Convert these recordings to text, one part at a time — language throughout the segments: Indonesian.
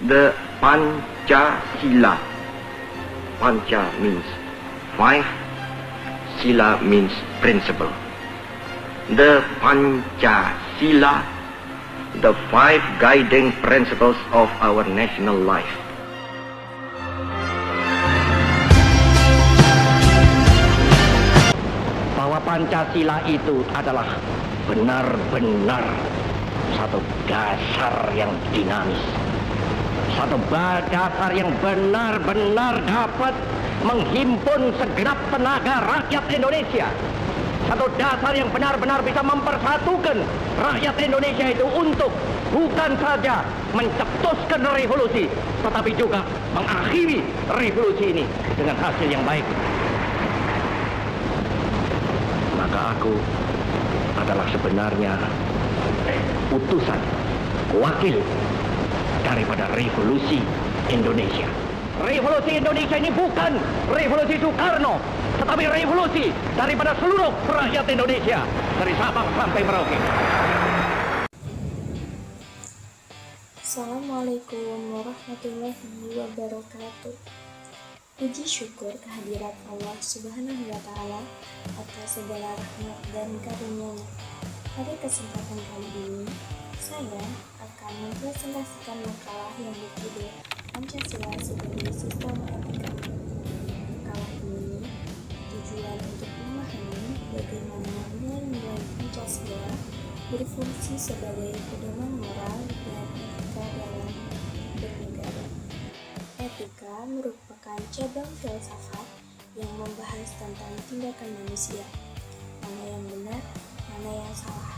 the Pancasila. Panca means five, Sila means principle. The Pancasila, the five guiding principles of our national life. Bahwa Pancasila itu adalah benar-benar satu dasar yang dinamis, satu dasar yang benar-benar dapat menghimpun segenap tenaga rakyat Indonesia, satu dasar yang benar-benar bisa mempersatukan rakyat Indonesia itu untuk bukan saja mencetuskan revolusi, tetapi juga mengakhiri revolusi ini dengan hasil yang baik. Maka aku adalah sebenarnya utusan, wakil daripada revolusi Indonesia. Revolusi Indonesia ini bukan revolusi Soekarno, tetapi revolusi daripada seluruh rakyat Indonesia, dari Sabang sampai Merauke. Assalamualaikum warahmatullahi wabarakatuh. Puji syukur kehadirat Allah Subhanahu wa Ta'ala atas segala rahmat dan karunia-Nya. Pada kesempatan kali ini, saya akan mempresentasikan makalah yang berjudul Pancasila sebagai Sistem Etika. Makalah ini tujuan untuk memahami bagaimana nilai-nilai Pancasila berfungsi sebagai pedoman moral dan etika dalam bernegara. Etika merupakan cabang filsafat yang membahas tentang tindakan manusia, mana yang benar, mana yang salah.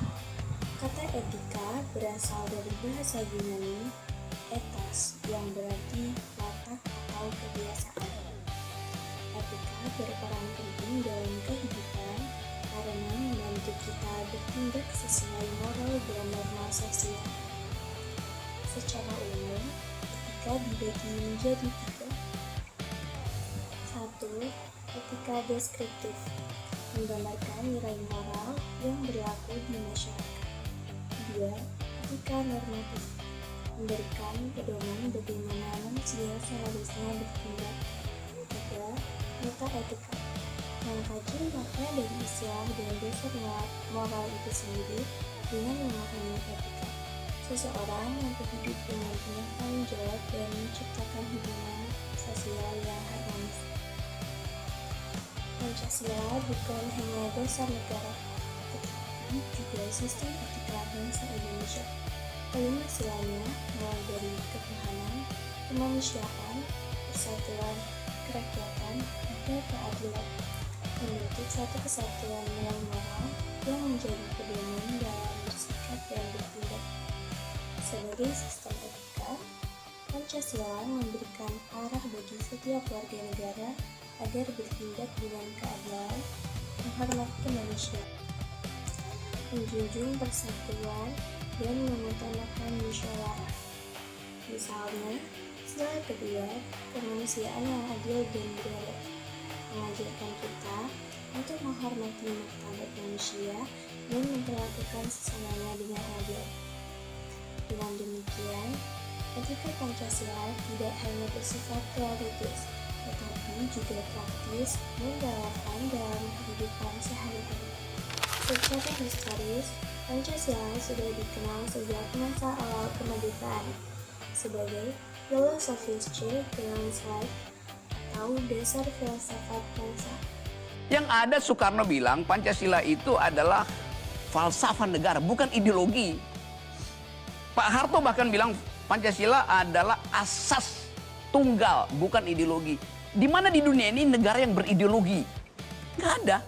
Kata etika berasal dari bahasa Yunani etos, yang berarti watak atau kebiasaan. Etika berperan penting dalam kehidupan karena membantu kita bertindak sesuai moral dan norma sosial. Secara umum, etika dibagi menjadi tiga. 1. Etika deskriptif, menggambarkan nilai moral yang berlaku di masyarakat. 2. Etika normatif, memberikan pedoman bagaimana manusia seharusnya bertindak. 3. Meta-etika, mengkaji makna dari istilah dan dasar moral itu sendiri dengan memahami etika. Seseorang mampu hidup dengan penuh tanggung jawab dan menciptakan hubungan sosial yang harmonis. Pancasila bukan hanya dasar negara, tetapi juga sistem etika bangsa Indonesia. Kelima silanya mulai dari ketuhanan, kemanusiaan, persatuan, kerakyatan, hingga keadilan, membentuk satu kesatuan nilai moral yang menjadi pedoman dalam bersikap dan bertindak. Sebagai sistem etika, Pancasila memberikan arah bagi setiap warga negara agar bertindak dengan keadilan, menghormati kemanusiaan, menjunjung persatuan, dan mengutamakan musyawarah. Misalnya, sila kedua, kemanusiaan yang adil dan beradab, mengajarkan kita untuk menghormati martabat manusia dan memperlakukan sesamanya dengan adil. Dengan demikian, etika Pancasila tidak hanya bersifat teoritis, tetapi juga praktis dan relevan dalam kehidupan sehari-hari. Secara historis, Pancasila sudah dikenal sejak masa awal kemerdekaan sebagai Philosophia Grounds Life atau dasar filsafat bangsa. Yang ada Soekarno bilang Pancasila itu adalah falsafah negara, bukan ideologi. Pak Harto bahkan bilang Pancasila adalah asas tunggal, bukan ideologi. Di mana di dunia ini negara yang berideologi? Nggak ada.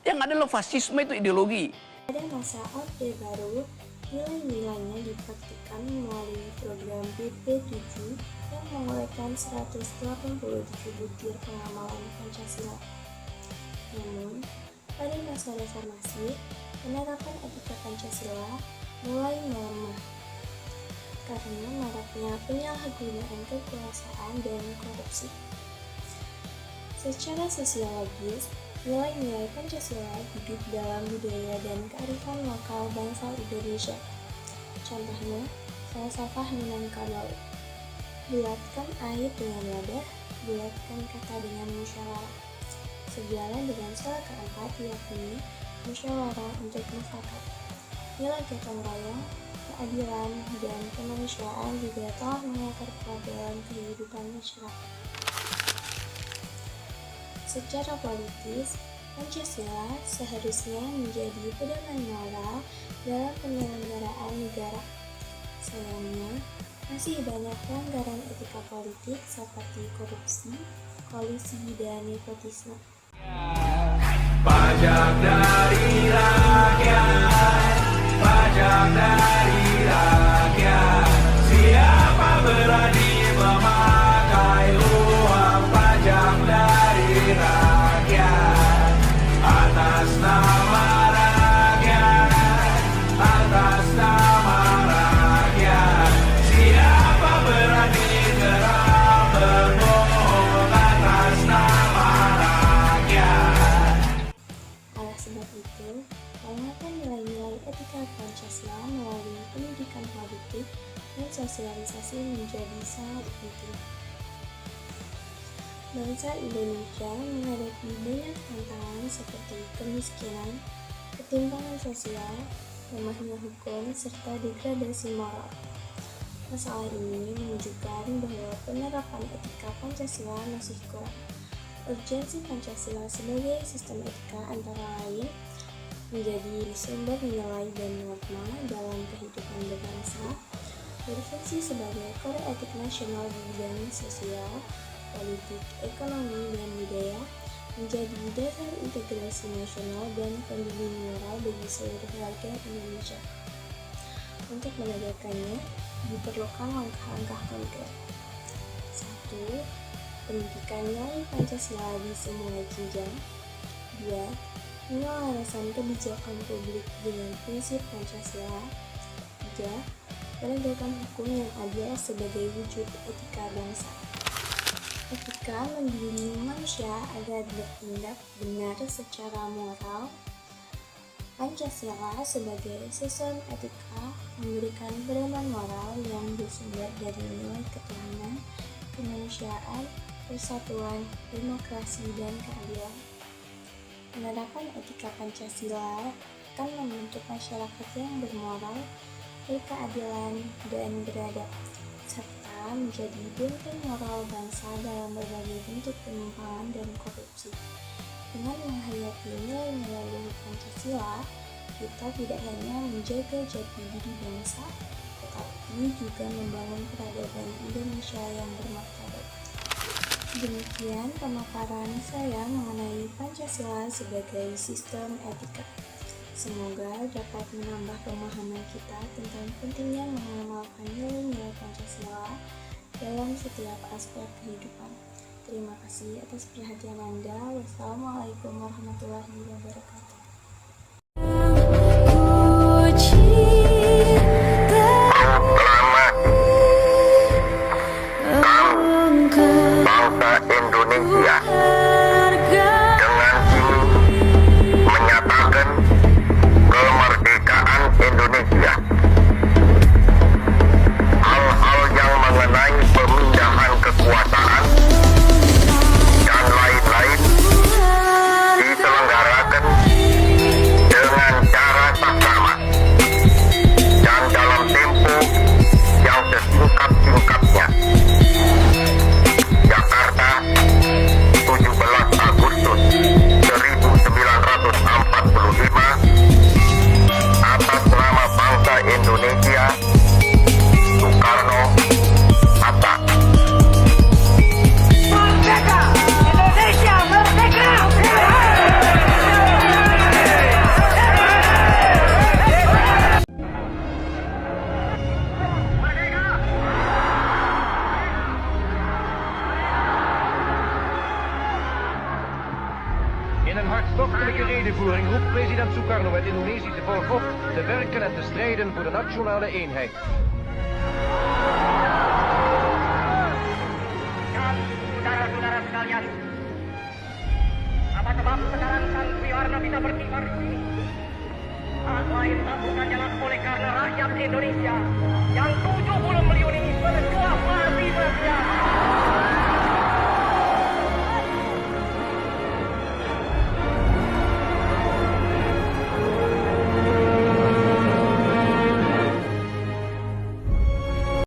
Yang ada adalah fasisme, itu ideologi. Pada masa Orde Baru, nilai-nilainya dipraktikkan melalui program BP7 yang menguraikan 187 butir pengamalan Pancasila. Namun, pada masa reformasi, penerapan etika Pancasila mulai melemah karena maraknya penyalahgunaan kekuasaan dan korupsi. Secara sosiologis, nilai-nilai Pancasila hidup dalam budaya dan kearifan lokal bangsa Indonesia. Contohnya, falsafah Minangkabau. Bulatkan air dengan wadah, bulatkan kata dengan musyawarah. Segala dengan salah keempat, yakni musyawarah untuk mufakat. Nilai gotong royong, keadilan, dan kemanusiaan juga telah mengakar kuat dalam kehidupan masyarakat. Secara politis, Pancasila seharusnya menjadi pedoman moral dalam penyelenggaraan negara. Sayangnya, masih banyak pelanggaran etika politik seperti korupsi, kolusi, dan nepotisme. Pajak dari rakyat, pajak dari rakyat. Siapa berani memakai uang pajak dari rakyat? Atas nama rakyat, atas nama rakyat. Siapa berani geram berbohong atas nama rakyat? Oleh sebab itu, penguatan nilai-nilai etika Pancasila melalui pendidikan politik dan sosialisasi menjadi sangat penting. Bangsa Indonesia menghadapi banyak tantangan seperti kemiskinan, ketimpangan sosial, lemahnya hukum, serta degradasi moral. Masalah ini menunjukkan bahwa penerapan etika Pancasila masih kurang. Urgensi Pancasila sebagai sistem etika antara lain menjadi sumber nilai dan norma dalam kehidupan berbangsa, berfungsi sebagai kode etik nasional di bidang sosial, politik, ekonomi, dan budaya, menjadi dasar integrasi nasional dan pembimbing moral bagi seluruh warga Indonesia. Untuk menegakkannya, diperlukan langkah-langkah konkret. 1. Pendidikan nilai Pancasila di semua jenjang. 2. Penyelarasan kebijakan publik dengan prinsip Pancasila. 3. Penegakan hukum yang adil sebagai wujud etika bangsa. Etika membimbing manusia agar bertindak benar secara moral. Pancasila sebagai sistem etika memberikan pedoman moral yang bersumber dari nilai ketuhanan, kemanusiaan, persatuan, demokrasi, dan keadilan. Penerapan etika Pancasila akan membentuk masyarakat yang bermoral, berkeadilan, dan beradab, serta menjadi benteng moral bangsa dalam berbagai bentuk penyimpangan dan korupsi. Dengan menghayati nilai-nilai dari Pancasila, kita tidak hanya menjaga jati diri bangsa, tetapi juga membangun peradaban Indonesia yang bermartabat. Demikian pemaparan saya mengenai Pancasila sebagai sistem etika. Semoga dapat menambah pemahaman kita tentang pentingnya mengamalkan nilai-nilai Pancasila dalam setiap aspek kehidupan. Terima kasih atas perhatian Anda. Wassalamualaikum warahmatullahi wabarakatuh. Bangsa Indonesia dengan ini menyatakan kemerdekaan Indonesia. Hal-hal yang mengenai pemindahan kekuasaan dan lain-lain diselenggarakan dengan cara saksama dan dalam tempo yang sesingkat-singkatnya. Jakarta, 17 Agustus 1945, atas nama bangsa Indonesia, Soekarno, Hatta. Merdeka! Indonesia merdeka! In een hartstochtelijke redevoering roept president Sukarno het Indonesische volk op te werken en te strijden voor de nationale eenheid. Dan saudara-saudara sekalian, apa sebab sekarang Sang Priwarna bisa berkibar di sini? Lain tak bukan jelas oleh karena rakyat Indonesia yang 7